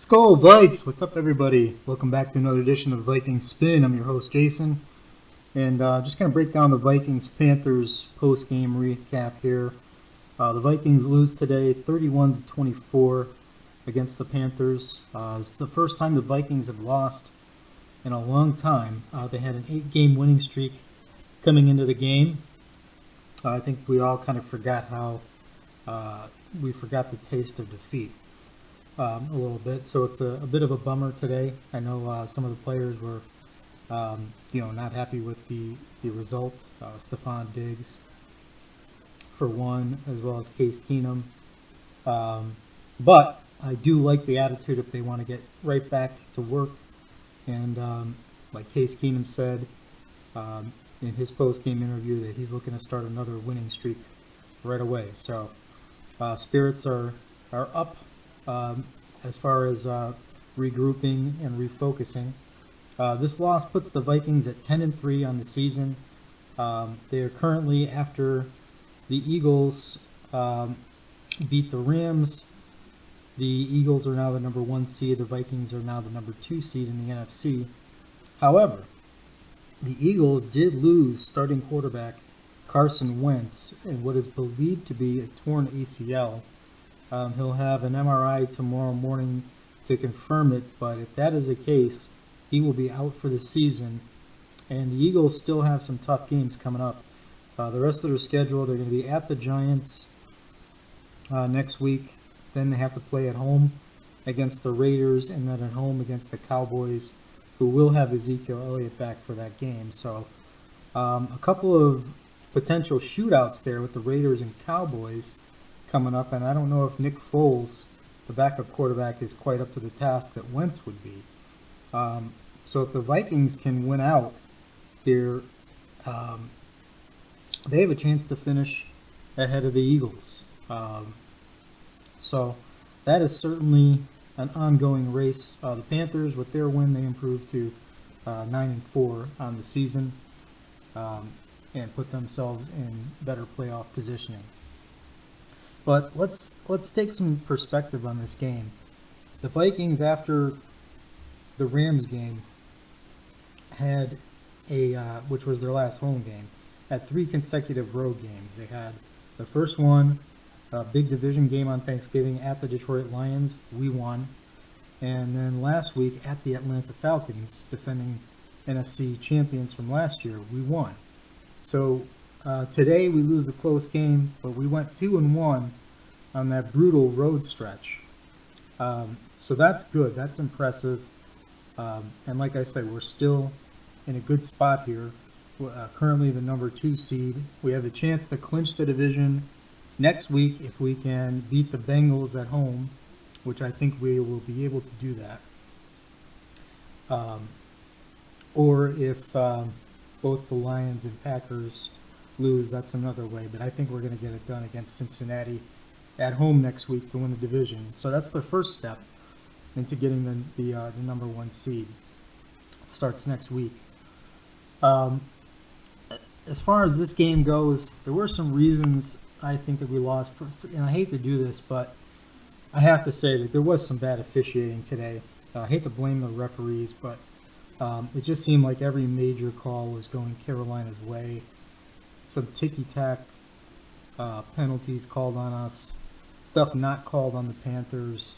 Let's go, Vikes! What's up, everybody? Welcome back to another edition of Vikings Spin. I'm your host, Jason. And just going to break down the Vikings-Panthers post-game recap here. The Vikings lose today 31-24 against the Panthers. It's the first time the Vikings have lost in a long time. They had an 8-game winning streak coming into the game. I think we all kind of forgot how we forgot the taste of defeat. A little bit, so it's a bit of a bummer today. I know some of the players were, not happy with the result. Stephon Diggs, for one, as well as Case Keenum. But I do like the attitude if they want to get right back to work. And like Case Keenum said in his post-game interview, that he's looking to start another winning streak right away. So spirits are up. As far as regrouping and refocusing. This loss puts the Vikings at 10-3 on the season. They are currently, after the Eagles beat the Rams, the Eagles are now the number 1 seed. The Vikings are now the number 2 seed in the NFC. However, the Eagles did lose starting quarterback Carson Wentz in what is believed to be a torn ACL. He'll have an MRI tomorrow morning to confirm it, but if that is the case, he will be out for the season. And the Eagles still have some tough games coming up. The rest of their schedule, they're going to be at the Giants next week. Then they have to play at home against the Raiders, and then at home against the Cowboys, who will have Ezekiel Elliott back for that game. So a couple of potential shootouts there with the Raiders and Cowboys coming up, and I don't know if Nick Foles, the backup quarterback, is quite up to the task that Wentz would be. So if the Vikings can win out here, they have a chance to finish ahead of the Eagles. So that is certainly an ongoing race. The Panthers, with their win, they improved to 9-4 on the season and put themselves in better playoff positioning. But let's take some perspective on this game. The Vikings, after the Rams game, had which was their last home game, had 3 consecutive road games. They had the first one, a big division game on Thanksgiving at the Detroit Lions. We won. And then last week at the Atlanta Falcons, defending NFC champions from last year, we won. So today we lose a close game, but we went 2-1 on that brutal road stretch. So that's good. That's impressive. And like I said, we're still in a good spot here. Currently the number 2 seed. We have a chance to clinch the division next week if we can beat the Bengals at home, which I think we will be able to do that. Or if both the Lions and Packers lose, that's another way. But I think we're going to get it done against Cincinnati at home next week to win the division. So that's the first step into getting the number 1 seed. It starts next week. As far as this game goes, there were some reasons I think that we lost. And I hate to do this, but I have to say that there was some bad officiating today. I hate to blame the referees, but it just seemed like every major call was going Carolina's way. Some ticky-tack penalties called on us. Stuff not called on the Panthers.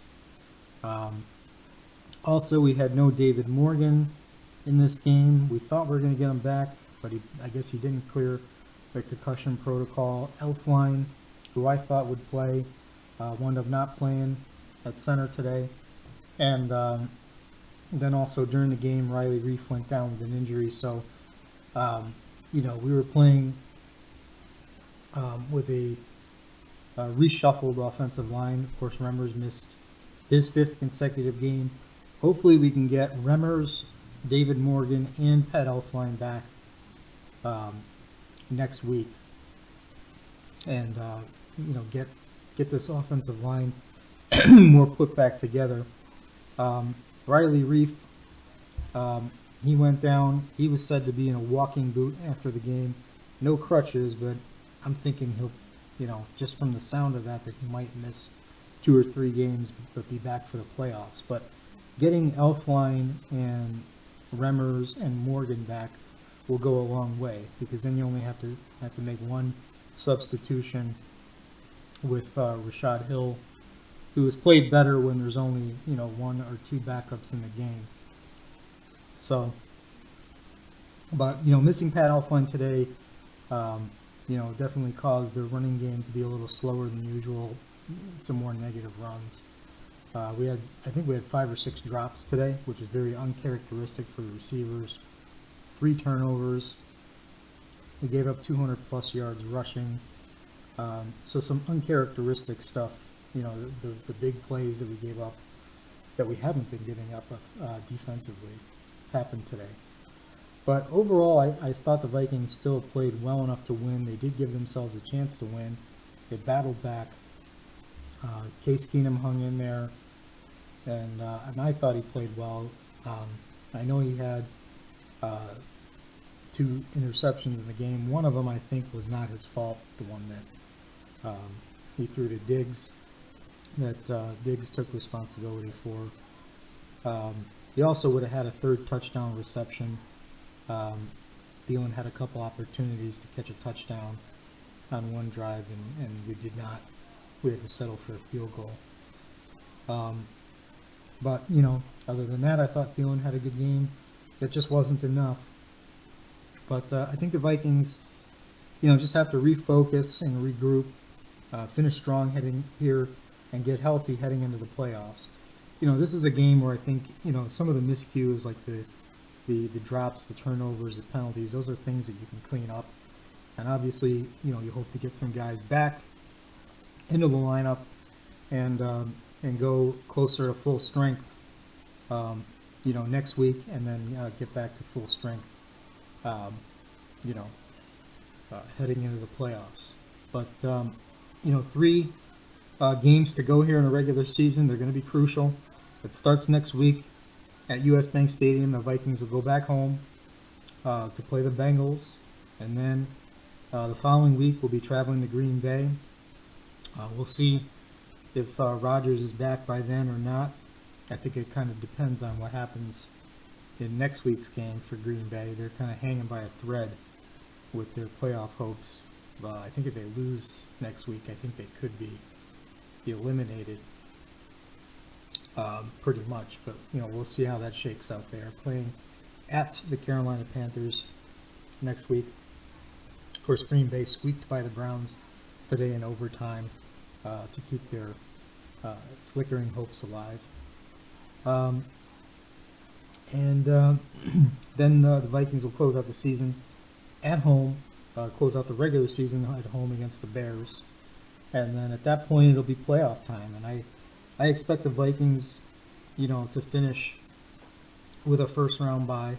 Also, we had no David Morgan in this game. We thought we were going to get him back, but I guess he didn't clear the concussion protocol. Elflein, who I thought would play, wound up not playing at center today. And then also during the game, Riley Reif went down with an injury. So, we were playing with a reshuffled offensive line. Of course, Remmers missed his 5th consecutive game. Hopefully we can get Remmers, David Morgan, and Pat Elflein back next week. And, get this offensive line more put back together. Riley Reif, he went down. He was said to be in a walking boot after the game. No crutches, but I'm thinking he'll, just from the sound of that he might miss 2 or 3 games but be back for the playoffs. But getting Elfline and Remmers and Morgan back will go a long way, because then you only have to make one substitution with Rashad Hill, who has played better when there's only one or two backups in the game. So, but missing Pat Elfline today, definitely caused the running game to be a little slower than usual. Some more negative runs. I think we had 5 or 6 drops today, which is very uncharacteristic for the receivers. 3 turnovers. We gave up 200 plus yards rushing. So some uncharacteristic stuff. The big plays that we gave up, that we haven't been giving up defensively, happened today. But overall, I thought the Vikings still played well enough to win. They did give themselves a chance to win. They battled back. Case Keenum hung in there, and I thought he played well. I know he had 2 interceptions in the game. One of them, I think, was not his fault, the one that he threw to Diggs, that Diggs took responsibility for. He also would have had a 3rd touchdown reception. Thielen had a couple opportunities to catch a touchdown on one drive, and we did not. We had to settle for a field goal. But, other than that, I thought Thielen had a good game. It just wasn't enough. But I think the Vikings, just have to refocus and regroup, finish strong heading here, and get healthy heading into the playoffs. This is a game where I think, some of the miscues, like the drops, the turnovers, the penalties, those are things that you can clean up. And obviously, you hope to get some guys back into the lineup and go closer to full strength, next week, and then get back to full strength, heading into the playoffs. But 3 games to go here in a regular season. They're going to be crucial. It starts next week at US Bank Stadium. The Vikings will go back home to play the Bengals, and then the following week we'll be traveling to Green Bay. We'll see if Rodgers is back by then or not. I think it kind of depends on what happens in next week's game for Green Bay. They're kind of hanging by a thread with their playoff hopes. I think if they lose next week, I think they could be eliminated pretty much. But, we'll see how that shakes out there. Playing at the Carolina Panthers next week. Of course, Green Bay squeaked by the Browns today in overtime to keep their flickering hopes alive. Then the Vikings will close out the season at home, close out the regular season at home against the Bears. And then at that point, it'll be playoff time. And I expect the Vikings, to finish with a first-round bye.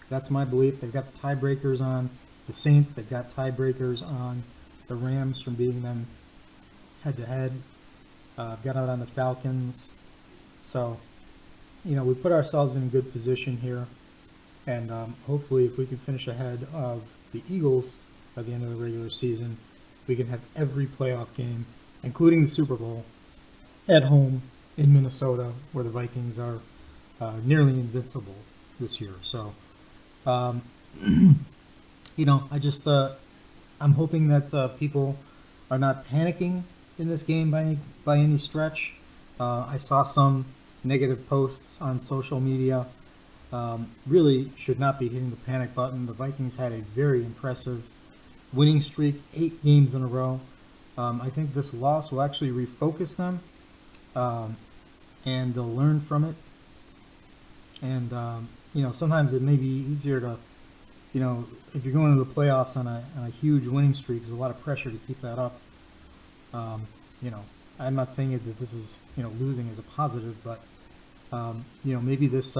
That's my belief. They've got tiebreakers on the Saints. They've got tiebreakers on the Rams from beating them head-to-head. Got out on the Falcons. So, we put ourselves in a good position here. And hopefully, if we can finish ahead of the Eagles by the end of the regular season, we can have every playoff game, including the Super Bowl, at home in Minnesota, where the Vikings are nearly invincible this year. So, I'm hoping that people are not panicking in this game by any stretch. I saw some negative posts on social media. Really should not be hitting the panic button. The Vikings had a very impressive winning streak, 8 games in a row. I think this loss will actually refocus them, and they'll learn from it. And, sometimes it may be easier to, if you're going to the playoffs on a huge winning streak, there's a lot of pressure to keep that up. I'm not saying that this is, losing is a positive, but, maybe this,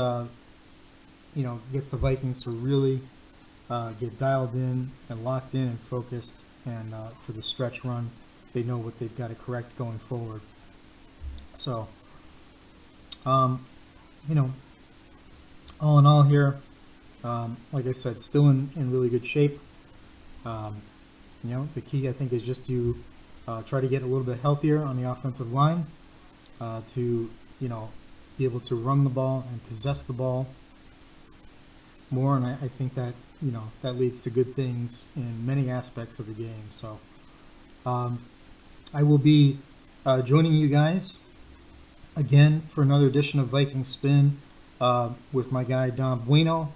gets the Vikings to really get dialed in and locked in and focused, and for the stretch run, they know what they've got to correct going forward. So, all in all here, like I said, still in really good shape. The key, I think, is just to try to get a little bit healthier on the offensive line. to, be able to run the ball and possess the ball more, and I think that, that leads to good things in many aspects of the game. So I will be joining you guys again for another edition of Viking Spin with my guy Don Bueno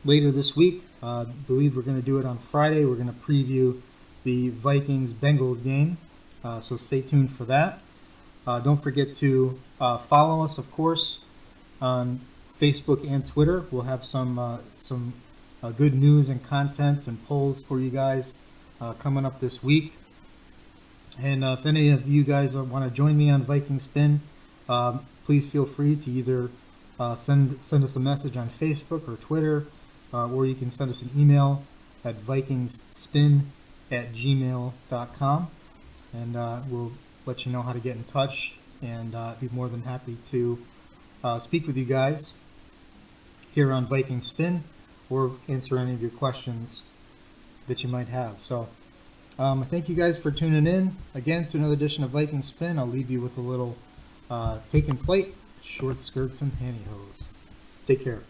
later this week. I believe we're going to do it on Friday. We're going to preview the Vikings-Bengals game, so stay tuned for that. Don't forget to follow us, of course, on Facebook and Twitter. We'll have some good news and content and polls for you guys coming up this week. And if any of you guys want to join me on Viking Spin, please feel free to either send us a message on Facebook or Twitter, or you can send us an email at vikingspin@gmail.com, and we'll let you know how to get in touch, and be more than happy to speak with you guys here on Viking Spin, or answer any of your questions that you might have. So thank you guys for tuning in again to another edition of Viking Spin. I'll leave you with a little Taking Flight, Short Skirts and Pantyhose. Take care.